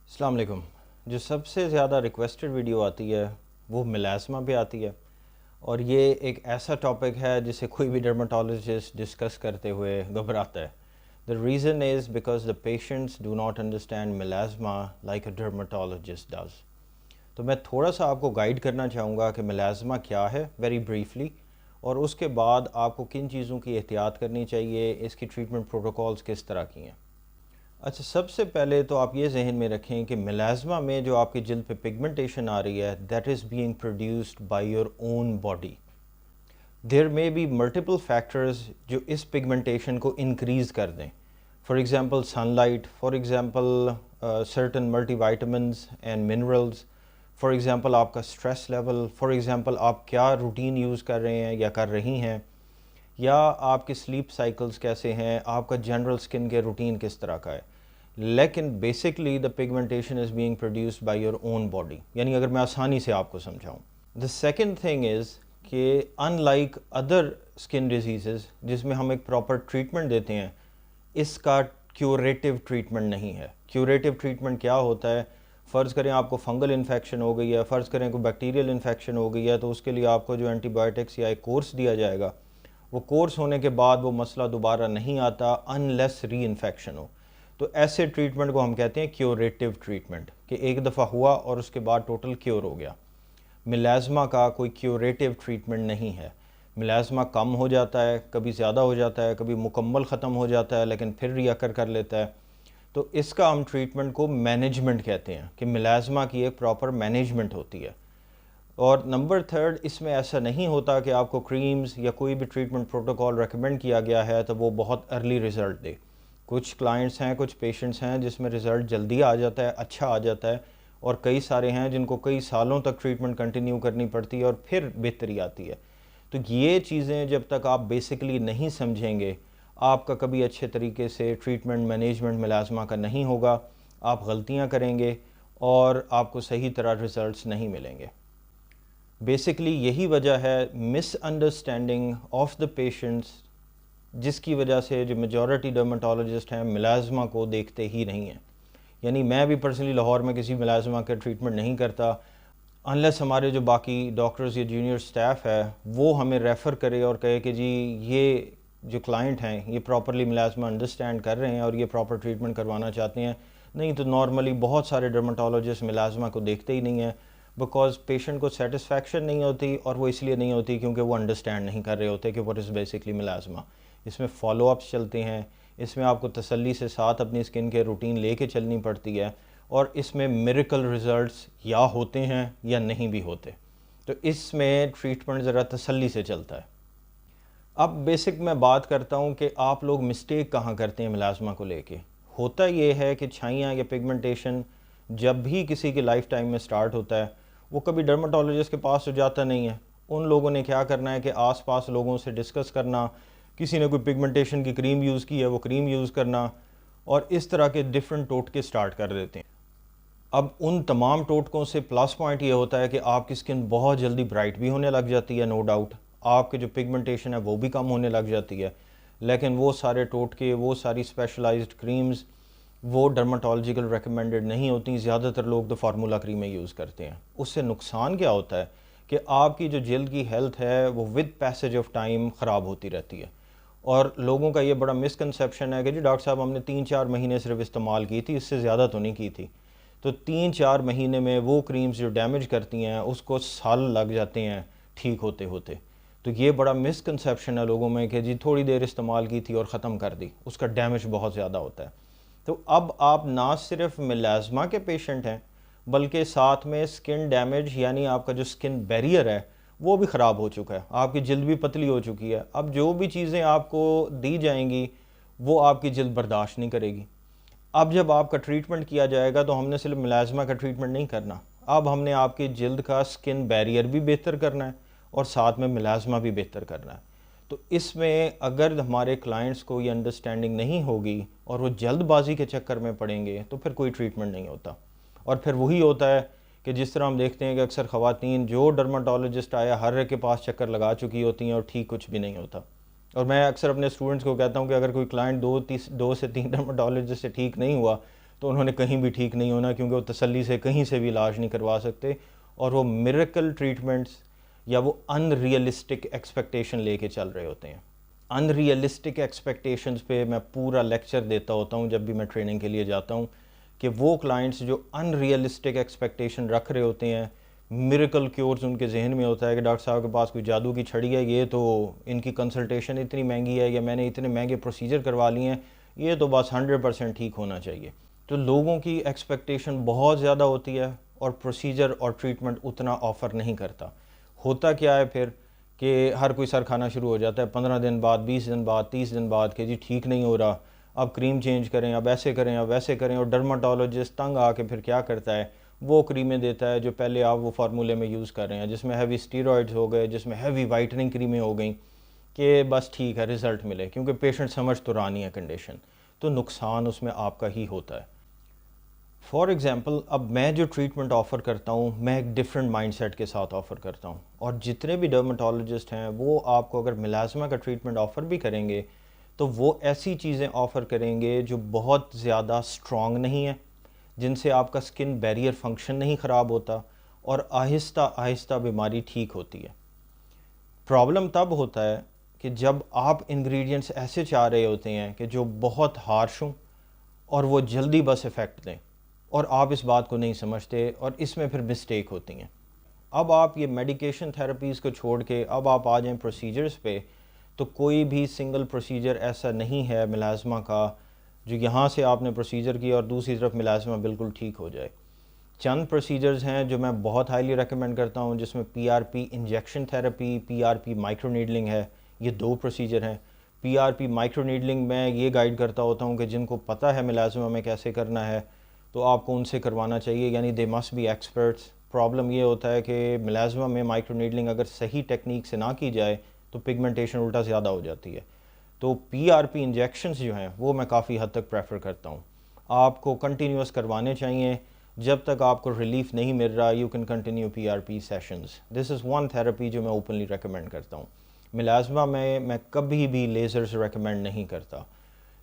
अस्सलाम वालेकुम। जो सबसे ज़्यादा रिक्वेस्टेड वीडियो आती है वो मिलाज़मा पे आती है, और ये एक ऐसा टॉपिक है जिसे कोई भी डर्माटोलॉजिस्ट डिस्कस करते हुए घबराता है। The reason is because the patients do not understand melasma like a dermatologist does. तो मैं थोड़ा सा आपको गाइड करना चाहूँगा कि मिलाज़मा क्या है, वेरी ब्रीफली, और उसके बाद आपको किन चीज़ों की एहतियात करनी चाहिए, इसकी ट्रीटमेंट प्रोटोकॉल्स किस तरह की हैं। अच्छा, सबसे पहले तो आप ये जहन में रखें कि मिलाज़मा में जो आपकी जल्द पे पिगमेंटेशन आ रही है, that is being produced by your own body. There may be multiple factors जो इस पिगमेंटेशन को इंक्रीज़ कर दें। For example sunlight, for example certain multivitamins and minerals, for example आपका स्ट्रेस लेवल, फॉर एग्ज़ाम्पल आप क्या रूटीन यूज़ कर रहे हैं या कर रही हैं, या आपके स्लीप साइकिल्स कैसे हैं, आपका जनरल स्किन केयर रूटीन किस तरह का है। लेकिन basically the pigmentation is being produced by your own body, यानी अगर मैं आसानी से आपको समझाऊं, द सेकंड थिंग इज़ कि अनलाइक अदर स्किन डिजीज़ जिसमें हम एक प्रॉपर ट्रीटमेंट देते हैं, इसका क्यूरेटिव ट्रीटमेंट नहीं है। क्यूरेटिव ट्रीटमेंट क्या होता है? फ़र्ज़ करें आपको फंगल इन्फेक्शन हो गई है, फ़र्ज़ करें कोई बैक्टीरियल इन्फेक्शन हो गई है, तो उसके लिए आपको जो एंटीबायोटिक्स या एक कोर्स दिया जाएगा, वो कोर्स होने के बाद वो मसला दोबारा नहीं आता अनलेस री इन्फेक्शन हो। तो ऐसे ट्रीटमेंट को हम कहते हैं क्यूरेटिव ट्रीटमेंट, कि एक दफ़ा हुआ और उसके बाद टोटल क्योर हो गया। मिलाज़मा का कोई क्यूरेटिव ट्रीटमेंट नहीं है। मिलाज़मा कम हो जाता है, कभी ज़्यादा हो जाता है, कभी मुकम्मल ख़त्म हो जाता है लेकिन फिर रिअकर कर लेता है। तो इसका हम ट्रीटमेंट को मैनेजमेंट कहते हैं, कि मिलाज़मा की एक प्रॉपर मैनेजमेंट होती है। और नंबर थर्ड, इसमें ऐसा नहीं होता कि आपको क्रीम्स या कोई भी ट्रीटमेंट प्रोटोकॉल रेकमेंड किया गया है तो वो बहुत अर्ली रिज़ल्ट दे। कुछ क्लाइंट्स हैं, कुछ पेशेंट्स हैं जिसमें रिज़ल्ट जल्दी आ जाता है, अच्छा आ जाता है, और कई सारे हैं जिनको कई सालों तक ट्रीटमेंट कंटिन्यू करनी पड़ती है और फिर बेहतरी आती है। तो ये चीज़ें जब तक आप बेसिकली नहीं समझेंगे, आपका कभी अच्छे तरीके से ट्रीटमेंट मैनेजमेंट मिलाज़मा का नहीं होगा, आप गलतियाँ करेंगे और आपको सही तरह रिज़ल्ट्स नहीं मिलेंगे। बेसिकली यही वजह है मिसअंडरस्टैंडिंग ऑफ द पेशेंट्स, जिसकी वजह से जो मेजॉरिटी डर्माटोलॉजिस्ट हैं मिलाज़मा को देखते ही नहीं हैं। यानी मैं भी पर्सनली लाहौर में किसी मिलाज़मा का ट्रीटमेंट नहीं करता अनलेस हमारे जो बाकी डॉक्टर्स या जूनियर स्टाफ है वो हमें रेफ़र करे और कहे कि जी ये जो क्लाइंट हैं ये प्रॉपरली मिलाज़मा अंडरस्टैंड कर रहे हैं और ये प्रॉपर ट्रीटमेंट करवाना चाहते हैं। नहीं तो नॉर्मली बहुत सारे डर्माटोलॉजिस्ट मिलाज़मा को देखते ही नहीं हैं, बिकॉज पेशेंट को सेटिस्फैक्शन नहीं होती, और वो इसलिए नहीं होती क्योंकि वो अंडरस्टैंड नहीं कर रहे होते कि व्हाट इज़ बेसिकली मिलाज़मा। इसमें फॉलोअप्स चलते हैं, इसमें आपको तसल्ली से साथ अपनी स्किन के रूटीन लेके चलनी पड़ती है, और इसमें मिरेकल रिज़ल्ट्स या होते हैं या नहीं भी होते। तो इसमें ट्रीटमेंट ज़रा तसल्ली से चलता है। अब बेसिक मैं बात करता हूँ कि आप लोग मिस्टेक कहाँ करते हैं मिलाज़मा को लेके। होता ये है कि छाइयाँ या पिगमेंटेशन जब भी किसी की लाइफ टाइम में स्टार्ट होता है, वो कभी डर्माटोलॉजिस्ट के पास तो जाता नहीं है। उन लोगों ने क्या करना है कि आसपास लोगों से डिस्कस करना, किसी ने कोई पिगमेंटेशन की क्रीम यूज़ की है वो क्रीम यूज़ करना, और इस तरह के डिफरेंट टोटके स्टार्ट कर देते हैं। अब उन तमाम टोटकों से प्लस पॉइंट ये होता है कि आपकी स्किन बहुत जल्दी ब्राइट भी होने लग जाती है, नो डाउट, आपके जो पिगमेंटेशन है वो भी कम होने लग जाती है। लेकिन वो सारे टोटके, वो सारी स्पेशलाइज्ड क्रीम्स, वो डर्माटोलॉजिकल रेकमेंडेड नहीं होती। ज़्यादातर लोग तो फार्मूला क्रीमें यूज़ करते हैं। उससे नुकसान क्या होता है कि आपकी जो जल्द की हेल्थ है वो विद पैसेज ऑफ टाइम ख़राब होती रहती है। और लोगों का ये बड़ा मिसकंसेप्शन है कि जी डॉक्टर साहब हमने 3-4 महीने सिर्फ इस्तेमाल की थी, इससे ज़्यादा तो नहीं की थी। तो 3-4 महीने में वो क्रीम्स जो डैमेज करती हैं उसको साल लग जाते हैं ठीक होते होते। तो ये बड़ा मिसकंसेप्शन है लोगों में कि जी थोड़ी देर इस्तेमाल की थी और ख़त्म कर दी, उसका डैमेज बहुत ज़्यादा होता है। तो अब आप ना सिर्फ मिलाज़मा के पेशेंट हैं, बल्कि साथ में स्किन डैमेज, यानी आपका जो स्किन बैरियर है वो भी ख़राब हो चुका है, आपकी जल्द भी पतली हो चुकी है। अब जो भी चीज़ें आपको दी जाएंगी वो आपकी जल्द बर्दाश्त नहीं करेगी। अब जब आपका ट्रीटमेंट किया जाएगा तो हमने सिर्फ मिलाज़मा का ट्रीटमेंट नहीं करना, अब हमने आपकी जल्द का स्किन बैरियर भी बेहतर करना है और साथ में मिलाज़मा भी बेहतर करना है। तो इसमें अगर हमारे क्लाइंट्स को ये अंडरस्टैंडिंग नहीं होगी और वो जल्दबाजी के चक्कर में पड़ेंगे तो फिर कोई ट्रीटमेंट नहीं होता। और फिर वही होता है कि जिस तरह हम देखते हैं कि अक्सर ख़वातीन जो डर्माटोलॉजिस्ट आया हर एक के पास चक्कर लगा चुकी होती हैं और ठीक कुछ भी नहीं होता। और मैं अक्सर अपने स्टूडेंट्स को कहता हूँ कि अगर कोई क्लाइंट 2 से 3 डर्माटोलॉजिस्ट से ठीक नहीं हुआ तो उन्होंने कहीं भी ठीक नहीं होना, क्योंकि वो तसल्ली से कहीं से भी इलाज नहीं करवा सकते, और वो मिरेकल ट्रीटमेंट्स या वो अनरियलिस्टिक एक्सपेक्टेशन लेके चल रहे होते हैं। अनरियलिस्टिक एक्सपेक्टेशंस पे मैं पूरा लेक्चर देता होता हूँ जब भी मैं ट्रेनिंग के लिए जाता हूँ, कि वो क्लाइंट्स जो अनरियलिस्टिक एक्सपेक्टेशन रख रहे होते हैं, मिरेकल क्योर्स उनके जहन में होता है कि डॉक्टर साहब के पास कोई जादू की छड़ी है, ये तो इनकी कंसल्टेशन इतनी महंगी है, या मैंने इतने महंगे प्रोसीजर करवा लिए हैं, ये तो बस 100% ठीक होना चाहिए। तो लोगों की एक्सपेक्टेशन बहुत ज़्यादा होती है और प्रोसीजर और ट्रीटमेंट उतना ऑफ़र नहीं करता। होता क्या है फिर कि हर कोई सर खाना शुरू हो जाता है 15 दिन बाद, 20 दिन बाद, 30 दिन बाद, कि जी ठीक नहीं हो रहा, अब क्रीम चेंज करें, अब ऐसे करें, अब वैसे करें। और डर्माटोलॉजिस्ट तंग आके फिर क्या करता है, वो क्रीमें देता है जो पहले आप वो फार्मूले में यूज़ कर रहे हैं, जिसमें हैवी स्टीरॉयड्स हो गए, जिसमें हैवी वाइटनिंग क्रीमें हो गई, कि बस ठीक है रिज़ल्ट मिले, क्योंकि पेशेंट समझ तो रहा नहीं है कंडीशन, तो नुकसान उसमें आपका ही होता है। फॉर एग्ज़ाम्पल, अब मैं जो ट्रीटमेंट ऑफ़र करता हूँ, मैं एक डिफरेंट माइंडसेट के साथ ऑफ़र करता हूँ, और जितने भी डर्माटोलॉजिस्ट हैं वो आपको अगर मिलाज़मा का ट्रीटमेंट ऑफ़र भी करेंगे तो वो ऐसी चीज़ें ऑफ़र करेंगे जो बहुत ज़्यादा स्ट्रॉन्ग नहीं है, जिनसे आपका स्किन बैरियर फंक्शन नहीं ख़राब होता, और आहिस्ता आहिस्ता बीमारी ठीक होती है। प्रॉब्लम तब होता है कि जब आप इंग्रेडिएंट्स ऐसे चाह रहे होते हैं कि जो बहुत हार्श हों और वो जल्दी बस इफ़ेक्ट दें, और आप इस बात को नहीं समझते, और इसमें फिर मिस्टेक होती हैं। अब आप ये मेडिकेशन थेरेपीज़ को छोड़ के अब आप आ जाएं प्रोसीजर्स पे, तो कोई भी सिंगल प्रोसीजर ऐसा नहीं है मिलाज़मा का जो यहाँ से आपने प्रोसीजर किया और दूसरी तरफ मिलाज़मा बिल्कुल ठीक हो जाए। चंद प्रोसीजर्स हैं जो मैं बहुत हाईली रेकमेंड करता हूँ, जिसमें PRP injection therapy, PRP micro needling है। ये 2 प्रोसीजर हैं। पीआरपी माइक्रो नीडलिंग मैं ये गाइड करता होता हूँ कि जिनको पता है मिलाज़मा में कैसे करना है तो आपको उनसे करवाना चाहिए, यानी they must be experts. Problem ये होता है कि मिलाज़मा में माइक्रो नीडलिंग अगर सही टेक्निक से ना की जाए तो पिगमेंटेशन उल्टा ज़्यादा हो जाती है। तो पीआरपी इंजेक्शंस जो हैं वो मैं काफ़ी हद तक प्रेफर करता हूँ। आपको कंटिन्यूस करवाने चाहिए, जब तक आपको रिलीफ नहीं मिल रहा you can continue PRP sessions. This is one therapy जो मैं ओपनली रेकमेंड करता हूँ। मिलाज़मा में मैं कभी भी लेज़र्स रेकमेंड नहीं करता।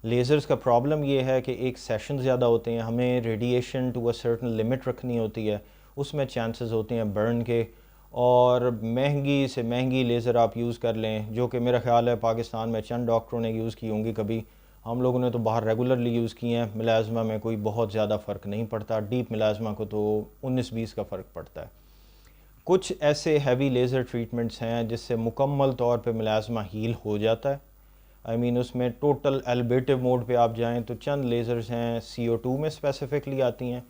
लेज़र्स का प्रॉब्लम ये है कि एक सेशन ज़्यादा होते हैं, हमें radiation to a certain limit रखनी होती है, उसमें चांसेस होते हैं बर्न के, और महंगी से महंगी लेज़र आप यूज़ कर लें, जो कि मेरा ख्याल है पाकिस्तान में चंद डॉक्टरों ने यूज़ की होंगी कभी, हम लोगों ने तो बाहर रेगुलरली यूज़ किए हैं। मिलाज़मा में कोई बहुत ज़्यादा फ़र्क नहीं पड़ता, डीप मिलाज़मा को तो 19-20 का फ़र्क पड़ता है। कुछ ऐसे हैवी लेज़र ट्रीटमेंट्स हैं जिससे मुकम्मल तौर पे मिलाज़मा हील हो जाता है। आई मीन उसमें टोटल एलिवेटिव मोड पे आप जाएं तो चंद लेज़र्स हैं CO2 में स्पेसिफिकली आती हैं,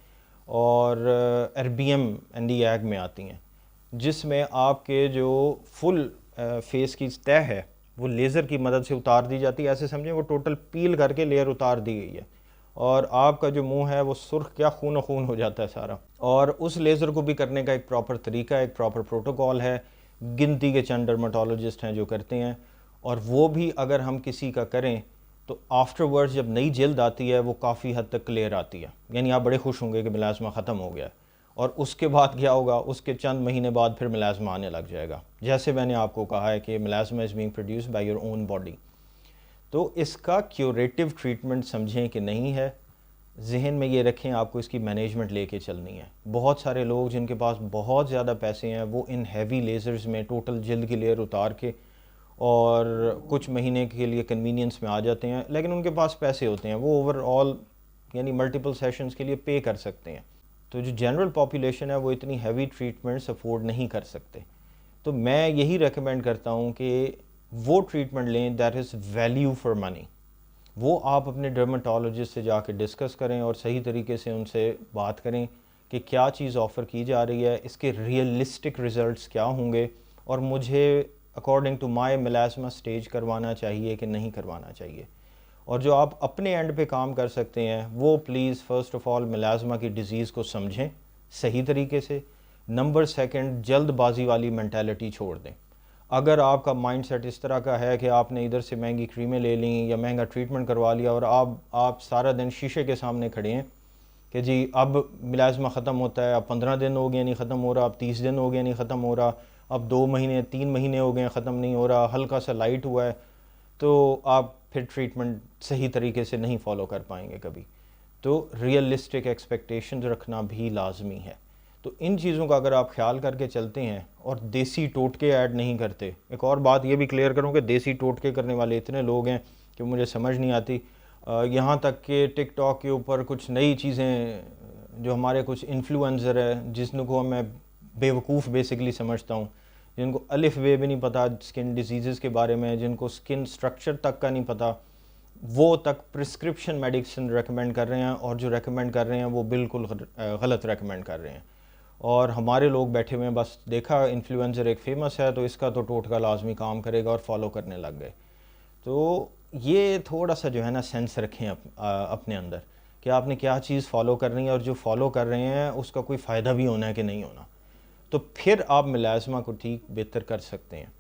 और एर्बियम एंडीएग में आती हैं, जिसमें आपके जो फुल फेस की तह है वो लेज़र की मदद से उतार दी जाती है। ऐसे समझें वो टोटल पील करके लेयर उतार दी गई है, और आपका जो मुंह है वो सुर्ख क्या खून खून हो जाता है सारा। और उस लेज़र को भी करने का एक प्रॉपर तरीका, एक प्रॉपर प्रोटोकॉल है। गिनती के चंद डर्माटोलॉजिस्ट हैं जो करते हैं, और वो भी अगर हम किसी का करें तो आफ्टरवर्ड्स जब नई जल्द आती है वो काफ़ी हद तक क्लियर आती है, यानी आप बड़े खुश होंगे कि मिलाज़मा ख़त्म हो गया है। और उसके बाद क्या होगा, उसके चंद महीने बाद फिर मिलाज़मा आने लग जाएगा, जैसे मैंने आपको कहा है कि melasma is being produced by your own body. तो इसका क्यूरेटिव ट्रीटमेंट समझें कि नहीं है, जहन में ये रखें, आपको इसकी मैनेजमेंट लेके चलनी है। बहुत सारे लोग जिनके पास बहुत ज़्यादा पैसे हैं वो इन हैवी लेज़र्स में टोटल जल्द की लेयर उतार के और कुछ महीने के लिए कन्वीनियंस में आ जाते हैं, लेकिन उनके पास पैसे होते हैं, वो ओवरऑल यानी मल्टीपल सेशंस के लिए पे कर सकते हैं। तो जो जनरल पॉपुलेशन है वो इतनी हैवी ट्रीटमेंट्स अफोर्ड नहीं कर सकते। तो मैं यही रेकमेंड करता हूँ कि वो ट्रीटमेंट लें that is value for money. वो आप अपने डर्माटोलॉजिस्ट से जाके डिस्कस करें और सही तरीके से उनसे बात करें कि क्या चीज़ ऑफ़र की जा रही है, इसके रियलिस्टिक रिज़ल्ट्स क्या होंगे, और मुझे अकॉर्डिंग टू माय मिलाज़मा स्टेज करवाना चाहिए कि नहीं करवाना चाहिए। और जो आप अपने एंड पे काम कर सकते हैं वो प्लीज़ फ़र्स्ट ऑफ़ ऑल मिलाज़मा की डिज़ीज़ को समझें सही तरीके से। नंबर सेकंड, जल्दबाजी वाली मेंटालिटी छोड़ दें। अगर आपका माइंडसेट इस तरह का है कि आपने इधर से महंगी क्रीमें ले ली या महंगा ट्रीटमेंट करवा लिया और आप सारा दिन शीशे के सामने खड़े हैं कि जी अब मिलाज़मा ख़त्म होता है, अब 15 दिन हो गए नहीं ख़त्म हो रहा, अब 30 दिन हो गए नहीं ख़त्म हो रहा, अब 2 महीने 3 महीने हो गए ख़त्म नहीं हो रहा, हल्का सा लाइट हुआ है, तो आप फिर ट्रीटमेंट सही तरीके से नहीं फॉलो कर पाएंगे कभी। तो रियलिस्टिक एक्सपेक्टेशंस रखना भी लाजमी है। तो इन चीज़ों का अगर आप ख्याल करके चलते हैं और देसी टोटके ऐड नहीं करते। एक और बात ये भी क्लियर करूँ कि देसी टोटके करने वाले इतने लोग हैं कि मुझे समझ नहीं आती। यहाँ तक कि टिकटॉक के ऊपर कुछ नई चीज़ें जो हमारे कुछ इन्फ्लुएंसर है जिनको मैं बेवकूफ़ बेसिकली समझता हूँ, जिनको अलिफ बे भी नहीं पता स्किन डिजीज़ के बारे में, जिनको स्किन स्ट्रक्चर तक का नहीं पता, वो तक प्रिस्क्रिप्शन मेडिसिन रेकमेंड कर रहे हैं, और जो रेकमेंड कर रहे हैं वो बिल्कुल गलत रेकमेंड कर रहे हैं। और हमारे लोग बैठे हुए हैं, बस देखा इन्फ्लुएंसर एक फ़ेमस है तो इसका तो टोटका लाजमी काम करेगा, और फॉलो करने लग गए। तो ये थोड़ा सा जो है ना सेंस रखें अपने अंदर कि आपने क्या चीज़ फॉलो करनी है, और जो फॉलो कर रहे हैं उसका कोई फ़ायदा भी होना है कि नहीं होना। तो फिर आप मुलाज़मा को ठीक बेहतर कर सकते हैं।